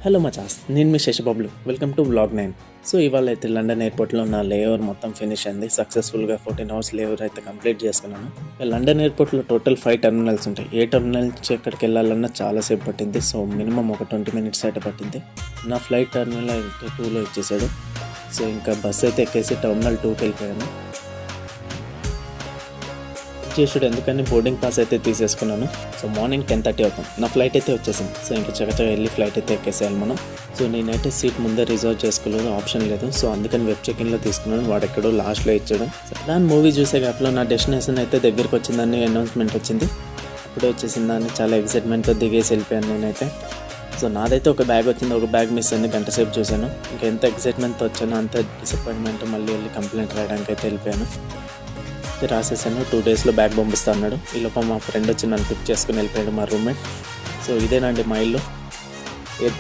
Hello మచాస్, నేను మీ శశిబాబులు. Welcome to vlog 9. సో ఇవాళ అయితే లండన్ ఎయిర్పోర్ట్లో నా లేఓవర్ మొత్తం ఫినిష్ అయింది. సక్సెస్ఫుల్గా 14 అవర్స్ లేఓవర్ అయితే కంప్లీట్ చేసుకున్నాను. లండన్ ఎయిర్పోర్ట్లో టోటల్ 5 టెర్మినల్స్ ఉంటాయి. ఏ టెర్మినల్ నుంచి ఎక్కడికి వెళ్ళాలన్నా చాలాసేపు పట్టింది. సో మినిమం ఒక 20 మినిట్స్ అయితే పట్టింది. నా ఫ్లైట్ టెర్మినల్ అయితే 2లో ఇచ్చేసాడు. సో ఇంకా బస్ అయితే ఎక్కేసి టెర్మినల్ 2కి వెళ్ళిపోయాను. చేసుడు ఎందుకని బోర్డింగ్ పాస్ అయితే తీసేసుకున్నాను. సో మార్నింగ్ 10:30 అవుతాం. నా ఫ్లైట్ అయితే వచ్చేసింది. సో ఇంకా చక్కగా వెళ్ళి ఫ్లైట్ అయితే ఎక్కేసేయాలి మనం. సో నేనైతే సీట్ ముందే రిజర్వ్ చేసుకోలేదు, ఆప్షన్ లేదు. సో అందుకని వెబ్ చెకిన్లో తీసుకున్నాను. వాడు ఎక్కడో లాస్ట్లో ఇచ్చాడు. సో దాని మూవీ చూసే గ్యాప్లో నా డెస్టినేషన్ అయితే దగ్గరికి వచ్చిందని అనౌన్స్మెంట్ వచ్చింది. అప్పుడే వచ్చేసిందని చాలా ఎక్సైట్మెంట్తో దిగేసి వెళ్ళిపోయాను నేనైతే. సో నాదైతే ఒక బ్యాగ్ వచ్చింది, ఒక బ్యాగ్ మిస్ అయింది. గంట సేపు చూశాను. ఇంకా ఎంత ఎక్సైట్మెంట్తో వచ్చానో అంత డిసప్పాయింట్మెంట్. మళ్ళీ వెళ్ళి కంప్లైంట్ రాయడానికి అయితే వెళ్ళిపోయాను. రాసేసాను. 2 డేస్లో బ్యాగ్ పంపిస్తా అన్నాడు. ఈ లోపల మా ఫ్రెండ్ వచ్చి నన్ను పిక్ చేసుకుని వెళ్ళిపోయాడు, మా రూమ్మేట్. సో ఇదేనండి మా ఇల్లు. ఎయిర్పోర్ట్